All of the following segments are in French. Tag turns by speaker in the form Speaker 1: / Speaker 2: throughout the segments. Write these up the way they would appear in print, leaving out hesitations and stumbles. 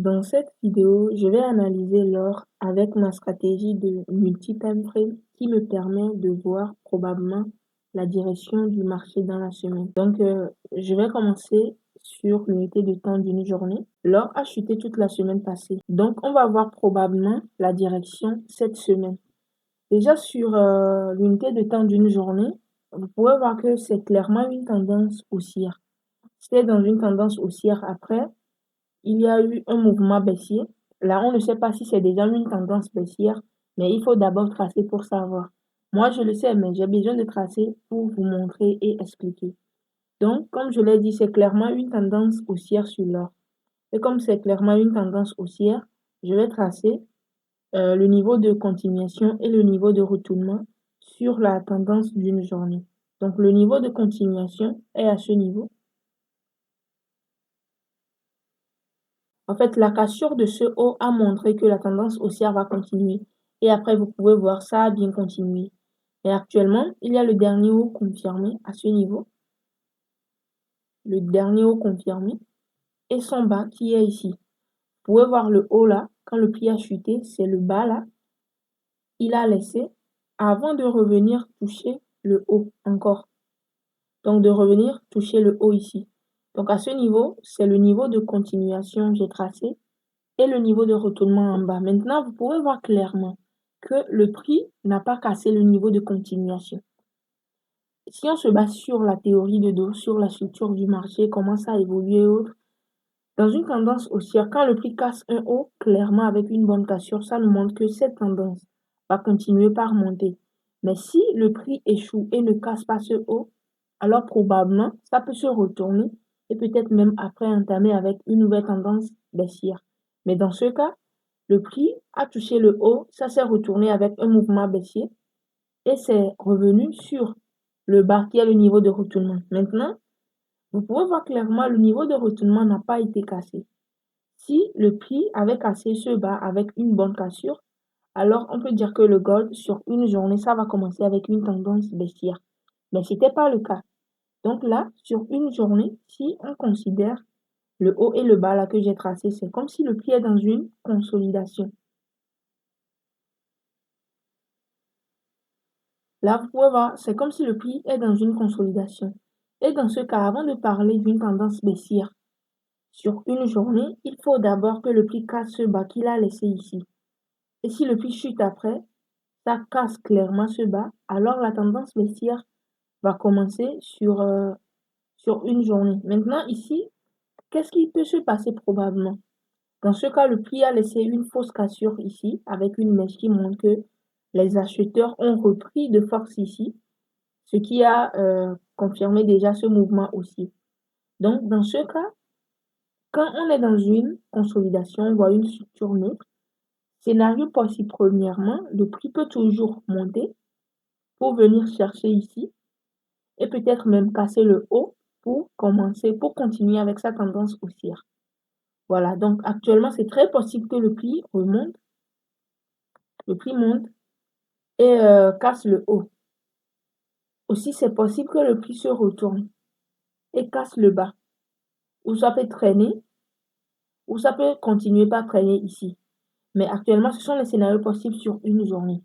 Speaker 1: Dans cette vidéo, je vais analyser l'or avec ma stratégie de multi-time frame qui me permet de voir probablement la direction du marché dans la semaine. Donc, je vais commencer sur l'unité de temps d'une journée. L'or a chuté toute la semaine passée. Donc, on va voir probablement la direction cette semaine. Déjà sur l'unité de temps d'une journée, vous pouvez voir que c'est clairement une tendance haussière. C'est dans une tendance haussière après. Il y a eu un mouvement baissier. Là, on ne sait pas si c'est déjà une tendance baissière, mais il faut d'abord tracer pour savoir. Moi, je le sais, mais j'ai besoin de tracer pour vous montrer et expliquer. Donc, comme je l'ai dit, c'est clairement une tendance haussière sur l'or. Et comme c'est clairement une tendance haussière, je vais tracer le niveau de continuation et le niveau de retournement sur la tendance d'une journée. Donc, le niveau de continuation est à ce niveau. En fait, la cassure de ce haut a montré que la tendance haussière va continuer. Et après, vous pouvez voir, ça a bien continué. Et actuellement, il y a le dernier haut confirmé à ce niveau. Le dernier haut confirmé. Et son bas qui est ici. Vous pouvez voir le haut là, quand le prix a chuté, c'est le bas là. Il a laissé avant de revenir toucher le haut encore. Donc, de revenir toucher le haut ici. Donc, à ce niveau, c'est le niveau de continuation que j'ai tracé et le niveau de retournement en bas. Maintenant, vous pouvez voir clairement que le prix n'a pas cassé le niveau de continuation. Si on se base sur la théorie de dos, sur la structure du marché, comment ça évolue et autres, dans une tendance haussière, quand le prix casse un haut, clairement avec une bonne cassure, ça nous montre que cette tendance va continuer par monter. Mais si le prix échoue et ne casse pas ce haut, alors probablement, ça peut se retourner et peut-être même après entamer avec une nouvelle tendance baissière. Mais dans ce cas, le prix a touché le haut, ça s'est retourné avec un mouvement baissier et c'est revenu sur le bas qui est le niveau de retournement. Maintenant, vous pouvez voir clairement le niveau de retournement n'a pas été cassé. Si le prix avait cassé ce bas avec une bonne cassure, alors on peut dire que le gold sur une journée, ça va commencer avec une tendance baissière. Mais ce n'était pas le cas. Donc là, sur une journée, si on considère le haut et le bas là que j'ai tracé, c'est comme si le prix est dans une consolidation. Là, vous pouvez voir, c'est comme si le prix est dans une consolidation. Et dans ce cas, avant de parler d'une tendance baissière sur une journée, il faut d'abord que le prix casse ce bas qu'il a laissé ici. Et si le prix chute après, ça casse clairement ce bas, alors la tendance baissière va commencer sur une journée. Maintenant, ici, qu'est-ce qui peut se passer probablement? Dans ce cas, le prix a laissé une fausse cassure ici, avec une mèche qui montre que les acheteurs ont repris de force ici, ce qui a confirmé déjà ce mouvement aussi. Donc, dans ce cas, quand on est dans une consolidation, on voit une structure neutre. Scénario possible, premièrement, le prix peut toujours monter pour venir chercher ici et peut-être même casser le haut pour continuer avec sa tendance haussière. Voilà, donc actuellement, c'est très possible que le prix remonte, le prix monte et casse le haut. Aussi, c'est possible que le prix se retourne et casse le bas, ou ça peut traîner, ou ça peut continuer par traîner ici. Mais actuellement, ce sont les scénarios possibles sur une journée.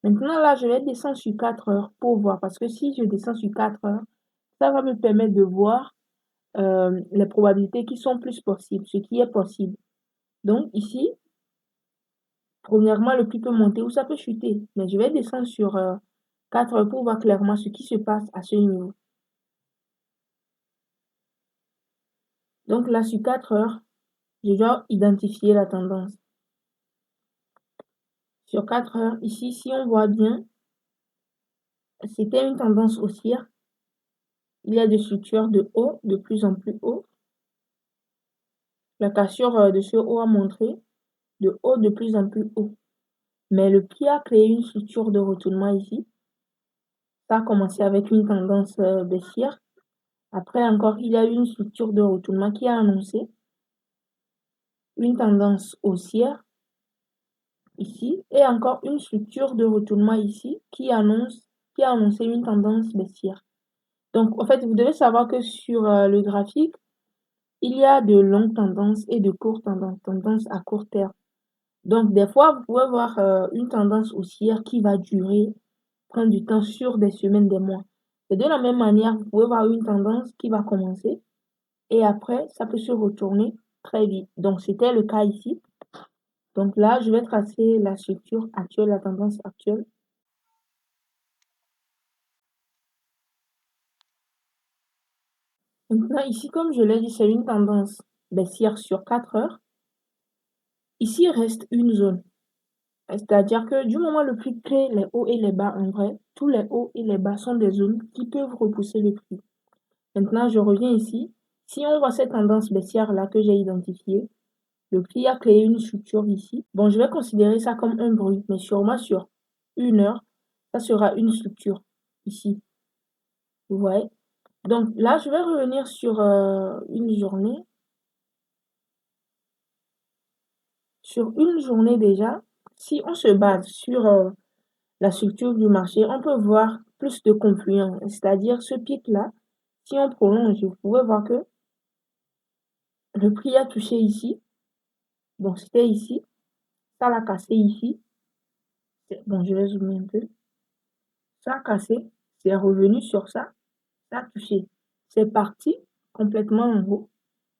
Speaker 1: Maintenant, là, je vais descendre sur 4 heures pour voir, parce que si je descends sur 4 heures, ça va me permettre de voir les probabilités qui sont plus possibles, ce qui est possible. Donc ici, premièrement, le prix peut monter ou ça peut chuter, mais je vais descendre sur 4 heures pour voir clairement ce qui se passe à ce niveau. Donc là, sur 4 heures, je dois identifier la tendance. Sur 4 heures, ici, si on voit bien, c'était une tendance haussière. Il y a des structures de haut, de plus en plus haut. La cassure de ce haut a montré de haut de plus en plus haut. Mais le prix a créé une structure de retournement ici. Ça a commencé avec une tendance baissière. Après encore, il y a eu une structure de retournement qui a annoncé une tendance haussière ici et encore une structure de retournement ici qui a annoncé une tendance baissière. Donc, en fait, vous devez savoir que sur le graphique, il y a de longues tendances et de courtes tendances à court terme. Donc, des fois, vous pouvez voir une tendance haussière qui va durer, prendre du temps sur des semaines, des mois. Et de la même manière, vous pouvez voir une tendance qui va commencer et après, ça peut se retourner très vite. Donc, c'était le cas ici. Donc là, je vais tracer la structure actuelle, la tendance actuelle. Maintenant, ici, comme je l'ai dit, c'est une tendance baissière sur 4 heures. Ici, il reste une zone. C'est-à-dire que du moment le prix crée les hauts et les bas en vrai, tous les hauts et les bas sont des zones qui peuvent repousser le prix. Maintenant, je reviens ici. Si on voit cette tendance baissière-là que j'ai identifiée, le prix a créé une structure ici. Bon, je vais considérer ça comme un bruit, mais sûrement sur 1 heure, ça sera une structure ici. Vous voyez? Donc là, je vais revenir sur une journée. Sur une journée déjà, si on se base sur la structure du marché, on peut voir plus de confluence. C'est-à-dire ce pic-là, si on prolonge, vous pouvez voir que le prix a touché ici. Donc c'était ici. Ça l'a cassé ici. Bon, je vais zoomer un peu. Ça a cassé. C'est revenu sur ça. Ça a touché. C'est parti complètement en haut.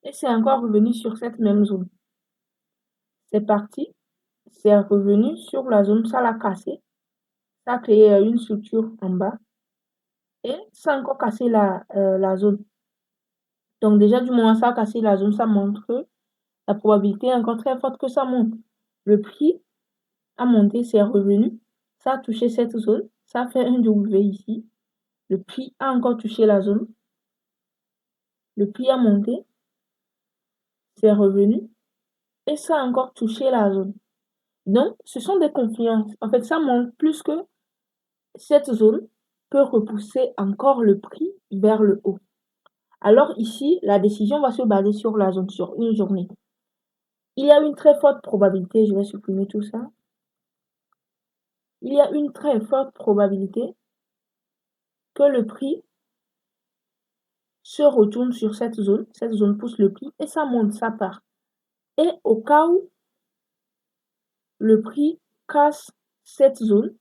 Speaker 1: Et c'est encore revenu sur cette même zone. C'est parti. C'est revenu sur la zone. Ça l'a cassé. Ça a créé une structure en bas. Et ça a encore cassé la zone. Donc déjà, du moment où ça a cassé la zone, ça montre que la probabilité est encore très forte que ça monte. Le prix a monté, c'est revenu. Ça a touché cette zone. Ça a fait un W ici. Le prix a encore touché la zone. Le prix a monté. C'est revenu. Et ça a encore touché la zone. Donc, ce sont des confluences. En fait, ça montre plus que cette zone peut repousser encore le prix vers le haut. Alors ici, la décision va se baser sur la zone, sur une journée. Il y a une très forte probabilité, je vais supprimer tout ça. Il y a une très forte probabilité que le prix se retourne sur cette zone pousse le prix et ça monte, ça part. Et au cas où le prix casse cette zone,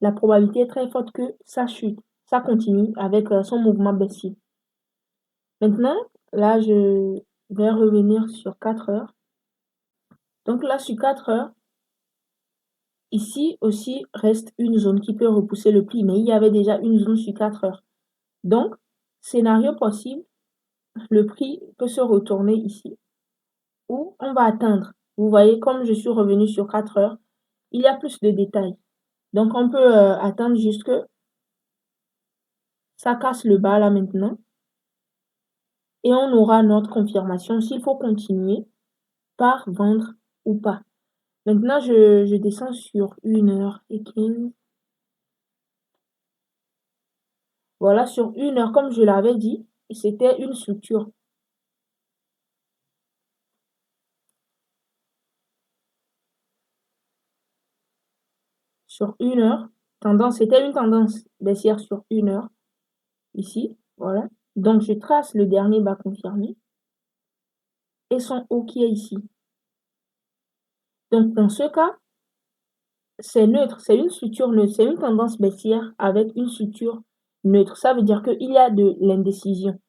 Speaker 1: la probabilité est très forte que ça chute, ça continue avec son mouvement baissier. Maintenant, là, je vais revenir sur 4 heures. Donc là, sur 4 heures, ici aussi reste une zone qui peut repousser le prix, mais il y avait déjà une zone sur 4 heures. Donc, scénario possible, le prix peut se retourner ici, ou on va atteindre. Vous voyez, comme je suis revenu sur 4 heures, il y a plus de détails. Donc, on peut attendre jusque ça casse le bas là maintenant. Et on aura notre confirmation s'il faut continuer par vendre ou pas. Maintenant, je descends sur 1h15. Voilà, sur 1 heure, comme je l'avais dit, c'était une structure. Sur 1 heure, c'était une tendance baissière sur 1 heure. Ici, voilà. Donc, je trace le dernier bas confirmé et son haut qui est ici. Donc, dans ce cas, c'est neutre, c'est une structure neutre, c'est une tendance baissière avec une structure neutre. Ça veut dire qu'il y a de l'indécision.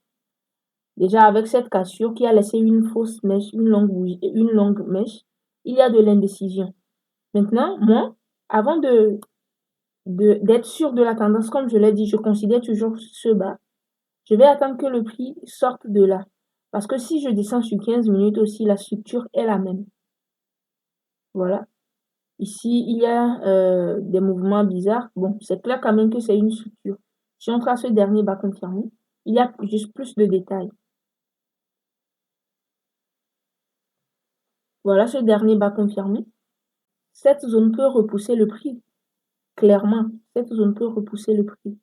Speaker 1: Déjà, avec cette cassure qui a laissé une fausse mèche, une longue mèche, il y a de l'indécision. Maintenant, moi, avant d'être sûr de la tendance, comme je l'ai dit, je considère toujours ce bas. Je vais attendre que le prix sorte de là. Parce que si je descends sur 15 minutes aussi, la structure est la même. Voilà. Ici, il y a des mouvements bizarres. Bon, c'est clair quand même que c'est une structure. Si on trace ce dernier bas confirmé, il y a juste plus de détails. Voilà ce dernier bas confirmé. Cette zone peut repousser le prix. Clairement, cette zone peut repousser le prix.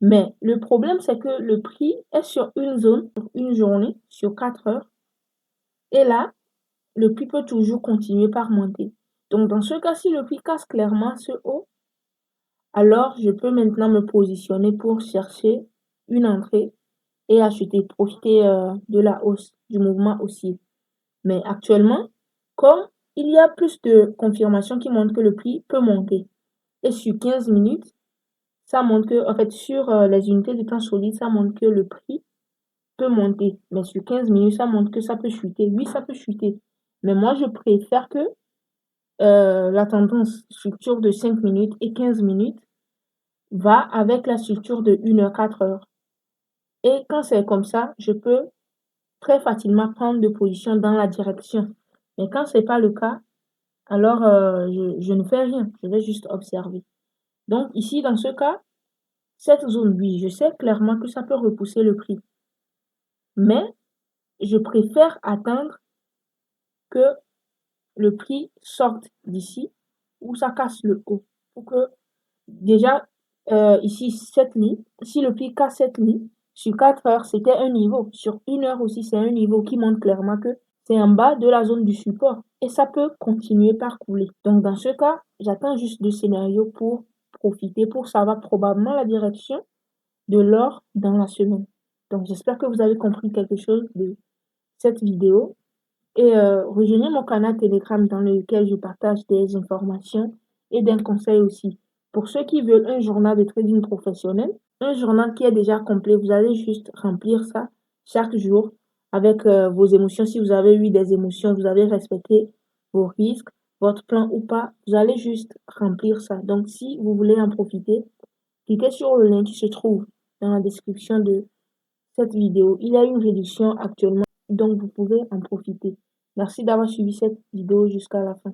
Speaker 1: Mais le problème, c'est que le prix est sur une zone, sur une journée, sur 4 heures. Et là, le prix peut toujours continuer par monter. Donc, dans ce cas, si le prix casse clairement ce haut, alors je peux maintenant me positionner pour chercher une entrée et acheter, profiter de la hausse, du mouvement haussier. Mais actuellement, comme il y a plus de confirmations qui montrent que le prix peut monter, et sur 15 minutes, ça montre que, en fait, sur les unités de temps solide, ça montre que le prix peut monter. Mais sur 15 minutes, ça montre que ça peut chuter. Oui, ça peut chuter. Mais moi, je préfère que la tendance structure de 5 minutes et 15 minutes va avec la structure de 1 heure, 4 heures. Et quand c'est comme ça, je peux très facilement prendre de position dans la direction. Mais quand c'est pas le cas, alors je ne fais rien. Je vais juste observer. Donc ici, dans ce cas, cette zone, oui, je sais clairement que ça peut repousser le prix. Mais je préfère attendre que le prix sorte d'ici ou ça casse le haut. Pour que déjà, ici, cette ligne, si le prix casse cette ligne, sur 4 heures, c'était un niveau. Sur 1 heure aussi, c'est un niveau qui montre clairement que c'est en bas de la zone du support. Et ça peut continuer par couler. Donc, dans ce cas, j'attends juste 2 scénarios pour profiter, pour savoir probablement la direction de l'or dans la semaine. Donc, j'espère que vous avez compris quelque chose de cette vidéo. Et rejoignez mon canal Telegram dans lequel je partage des informations et des conseils aussi. Pour ceux qui veulent un journal de trading professionnel, un journal qui est déjà complet, vous allez juste remplir ça chaque jour avec vos émotions. Si vous avez eu des émotions, vous avez respecté vos risques, votre plan ou pas, vous allez juste remplir ça. Donc, si vous voulez en profiter, cliquez sur le lien qui se trouve dans la description de cette vidéo. Il y a une réduction actuellement, donc vous pouvez en profiter. Merci d'avoir suivi cette vidéo jusqu'à la fin.